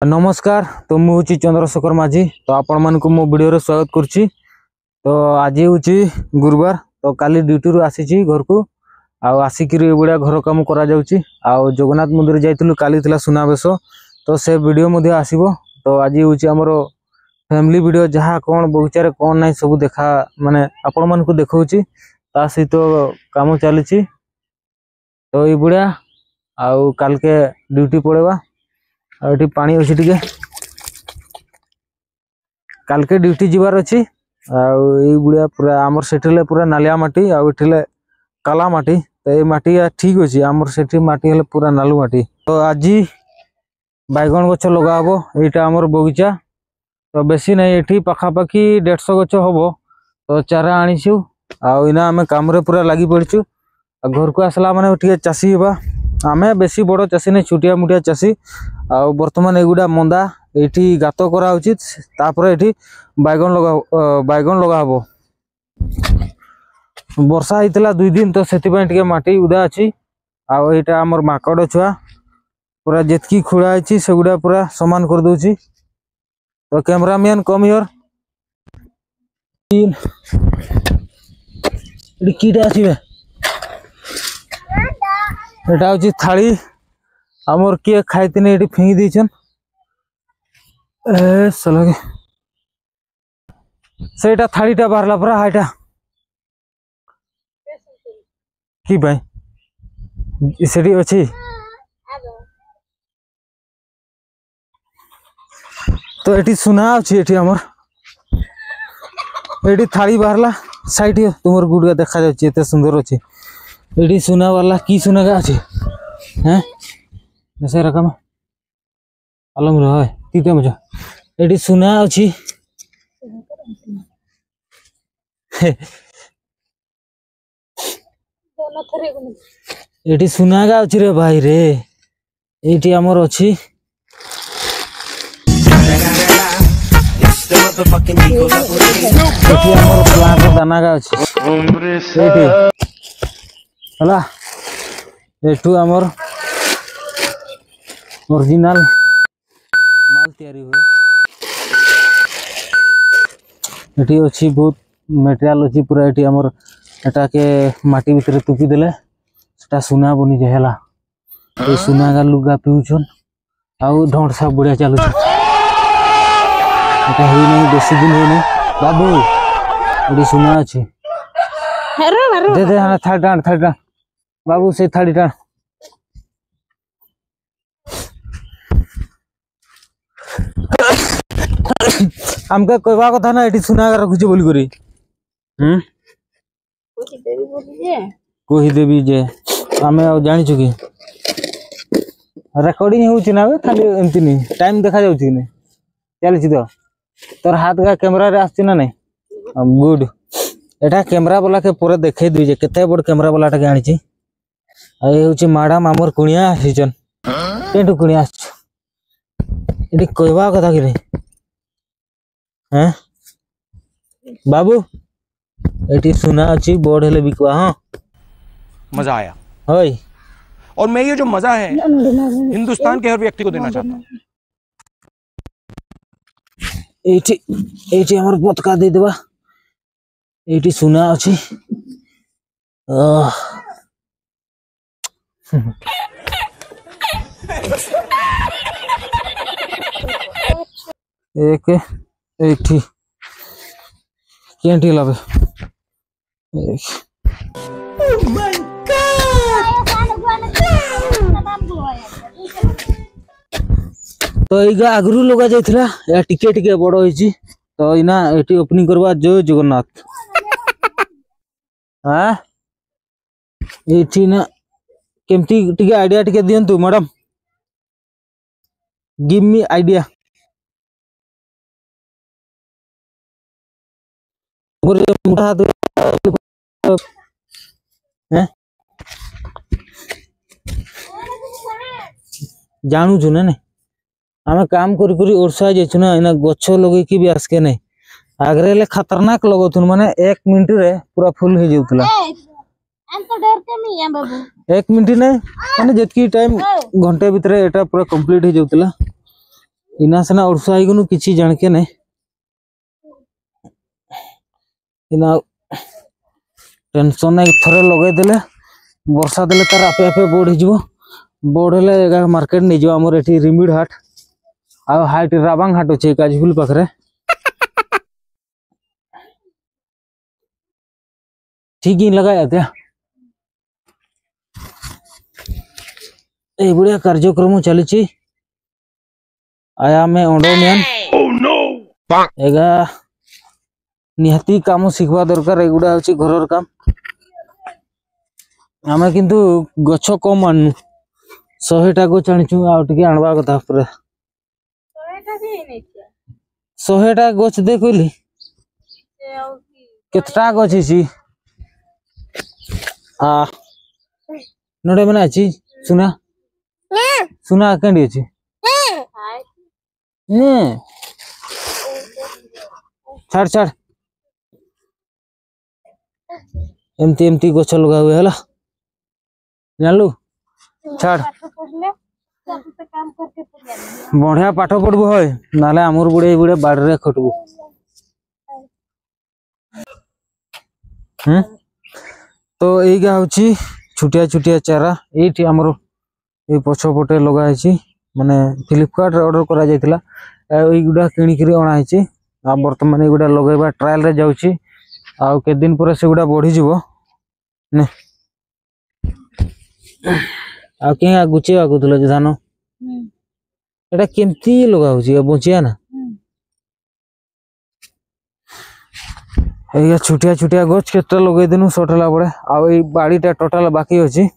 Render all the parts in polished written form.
नमस्कार। तो मुझे चंद्रशेखर माझी। तो आपण मान को मो वीडियो रे स्वागत करछि। तो आज हूँ गुरुवार। तो काली ड्यूटी रू आसी घर को आसिक बुढ़िया घर कम करा जाउछि। जगन्नाथ मंदिर जाइलु काली थिला सुनाबेश। तो से वीडियो मध्ये आसीबो। तो आज हूँ हमर फैमिली वीडियो जहाँ कौन बगीचा रे कौन नहीं सब देखा माने आपण मान को देखौछि। ता सहित काम चली। तो ये बुढ़िया काल के ड्यूटी पड़ेगा। ये पानी अच्छी टे काल के ड्यूटी जीवार अच्छी। बुढ़िया पूरा आमर सेठिले पूरा नालिया माटी आठिले काला माटी। तो ये माटी ठीक अच्छी आमर सेठी माटी हेले पूरा नालू माटी। तो आज बैगन गछ लगा हबो। एटा आमर बगीचा। तो बेसी नहीं एठी पाखापाखी 150 गछ हबो। तो चारा आनीछु आना आम काम पूरा लगी पड़चु। घर को आसला माने टे चाषी हेबा। आमे बेसी बड़ चाषी नहीं छुटिया मुटिया चाषी। बर्तमान एगुड़ा मंदा ये गात करा उचित। ये बैगन लगा हबो। वर्षा होता 2 दिन तो से माटी उदा अच्छी। आईटा आमर माकड़ छुआ पूरा जितकी खुड़ा है से गुड़ा पूरा समान कर दूची। तो कैमरामैन कम हियर कीटा आसवे एटा हूँ थाली आमर किए खाई ये फिंगी देछन। सेटा थालीटा बाहरला परा हाईटा कि भाई सेठी अच्छी। तो ये सुना अच्छी ये आमर ये थाली बाहरला साइड तुम गुड़िया देखा जाए सुंदर अच्छी। ये सुना वाला की सुना का अच्छी हैं से रकम अलम रहा तीते मजा ये सुना अच्छी। ये सुना का अच्छी रे भाई रे। ये आमर अच्छी प्लांट दाना का अच्छी हला। एठू आमर ओरिजिनल माल तैयारी हुए। ये अच्छी बहुत मेटेरियल अच्छी पूरा ये आमर एटा के माटी भीतर तुपी देले सेटा सुना बनी जाए हला। ये सुना का लुगा पिउछन आउ ढंड सा बढ़िया चलु। एटा होई नहीं बेसी दिन होई नहीं बाबू। ये सुना अच्छी दे दे हां थाली टाण बाबू से थाली टाण। हमका कहवा कथा ना एटी सुना रखुचे बोली करी कही देवी जे आमे जानी कि रेकर्डिंग होउची ना खाली एमती नहीं टाइम देखा जाउची कि चली तो तोर हाथ का कैमरा रे आछी ना नहीं गुड। एटा कैमरा वाला के पूरा देखे दी जे केते बड़ कैमरा वाला टा के आनी छी। ये होची मैडम आमर कुणिया आसीचन केटू कुणिया आछ एटी कहवा कथा कि हैं बाबू ये सुना अच्छी बोर्ड हेले बिकवा। हाँ मजा आया होय। और मैं ये जो मजा है हिंदुस्तान के हर व्यक्ति को देना चाहता हूँ। ये हमर पतका दे देबा। ये सुना अच्छी एक एठी केंटी लावे ओह माय गॉड। तो एगा आगरू लगा जाइथिला या टिके टिके बड़ होईची। तो इना एठी ओपनिंग करबा जय जगन्नाथ। हां एठी ना केमती टिके आईडिया टिके दियंतु मैडम गिव मी आईडिया। जानू छु ना आम काम करी ओरसा जाइछु ना इना गछ लगे कि भी आसके नहीं आगरे ले खतरनाक लगथुन माने 1 मिनिट रे पूरा फुल हो जाउतला। हम तो डर के नहीं है बाबू 1 मिनिट नहीं माने जतकी टाइम घंटे भीतर एटा पूरा कंप्लीट हो जाउतला। इना सेना उड़सा आईगनु किछि जान के नहीं इना टेंशन नहीं थरे लगे देले वर्षा देले तार आपे आपे बोढ़ हिजबो बोढ़ हेले एगा मार्केट नहीं जो हमर एठी रिमिड हाट आ हाट राबांग हाट अछि काजफुल पाखरे ठीक ही लगाया त्या ए बुढ़िया कार्यक्रम चली आया में ओंडो मैन एगा निहाती काम शिखवा दरकार एगुड़ा होची घरर काम आमे किंतु गछ कम आनु 100टा गछ आनिछु आ टिके आनबा कथा पूरा 100टा गछ दे कहली केतटा गछ छी आ नडे मने अछि सुना सुना केंडी अछि ने छाड़ छाड़ एमती एमती गछ लगा हुए हला जानलु छाड़ बढ़िया पाठ पढ़बो होय नाले हमर बुढ़े बुढ़े बाड़ रे खटबो तो एइगा होची छुटिया छुटिया चारा एठी हमर ए पछो पटे लगा हैची माने फ्लिपकार्ट रे ऑर्डर करा जायतिला एइगुडा किनी करी अणा हैची आ वर्तमान एइगुडा लगाइबा ट्रायल रे जाउची आ के दिन पर सेगुडा बढ़ी जीवो ने आ के गुचे आगुतला जे धानो एटा केमती लगा होची बचिया ना एइगा छुटिया छुटिया गछ केटा लगे देनु सटला पड़े आ ए बाड़ीटा टोटल बाकी अछि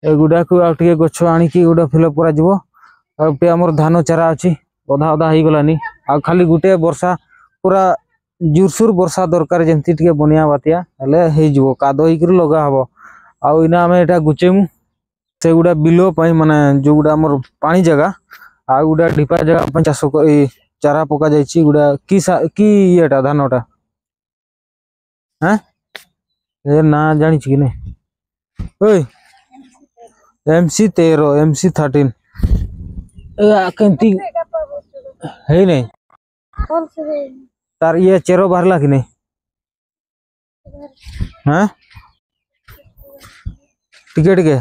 एगुडा को आ टिके गछ आनी की गुडा फिलअप करा जीवो आ पे हमर धान चारा अछि ओधा ओधा ही गलानी आ खाली गुटे वर्षा पूरा जुरसुर वर्षा दरकार जेंती टिके बनिया बातिया हले हे जीवो कादो ही कर लगा हबो आ इना हमें एटा गुचेमु सेगुडा बिलो पई माने जोगुडा हमर पानी जगह आ गुडा ढिपा जगह पन चासो ए चारा पका जायछि गुडा की एटा धानोटा हैं ए ना जानि छि कि नै ओय MC13 MC13 केंती है नहीं तार ये चेरो बाहरला कि नहीं हैं टिके टिके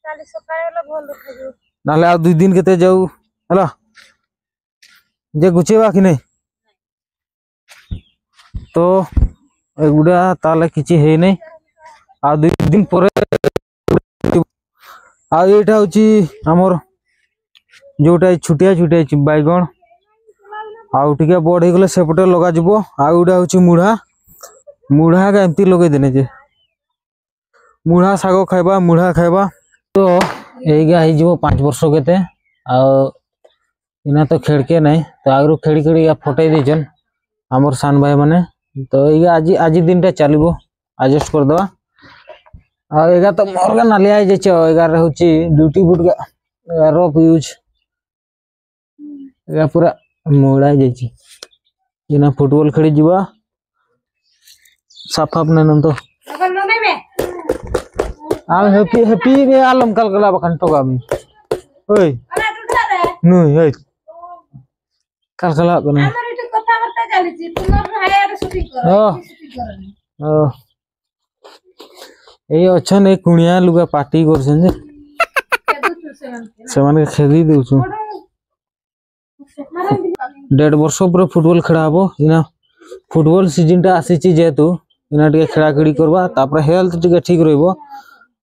काली सकाळे ला भल देखजो नाले आ 2 दिन केते जाऊ हला जे गुचेबा कि नहीं तो एगुडा ताले किछि है नहीं आ 2 दिन परे आ एटा होची हमर जोटा छुटिया छुटिया छि बैगण आउ टिके बड़ हे गले सेपटे लगा जबो आउडा होची मुढ़ा मुढ़ा का एमती लगे देने जे मुढ़ा सागो खाइबा मुढ़ा खाइबा तो एगा ही जबो 5 वर्ष केते आ इना तो खेड़के नहीं तो आगरो खेड़ी खेड़ी या फटाई देजन हमर सान भाई माने तो एगा आज दिन टा चलिबो एडजस्ट कर दवा आ एगा तो मोरगा नालिया जे छ एगा होची ड्यूटी बुट का रफ यूज एगा पूरा मोड़ा जायछि इना फुटबॉल खेली जीवा साफ अपने न तो आ हैप्पी हैप्पी रे आलम कलकला बखन टोगामी ओय नुई ओय कलकला बने हमर इटे कथा बर्ता चली तुमर हायर शूटिंग कर ओ ए अछन ए कुणिया लुगा पार्टी करछन जे सेमान के खेदी देउछु 1.5 वर्ष पर फुटबॉल खेला हबो इना फुटबॉल सीजन टा आसी छि जेतु इना टिके खेला खेड़ी करबा तापर हेल्थ टिके ठीक रहइबो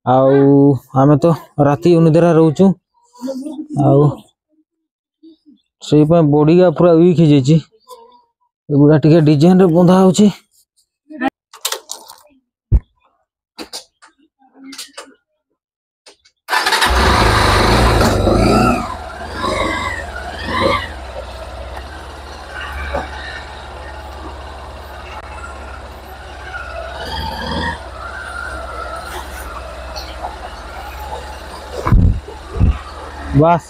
आउ हमें तो राती उनिदरा रहउछु आउ सेई पे बॉडी का पूरा वीक हे जेछि एगुडा टिके डिजाइन रे बंधा होछि बस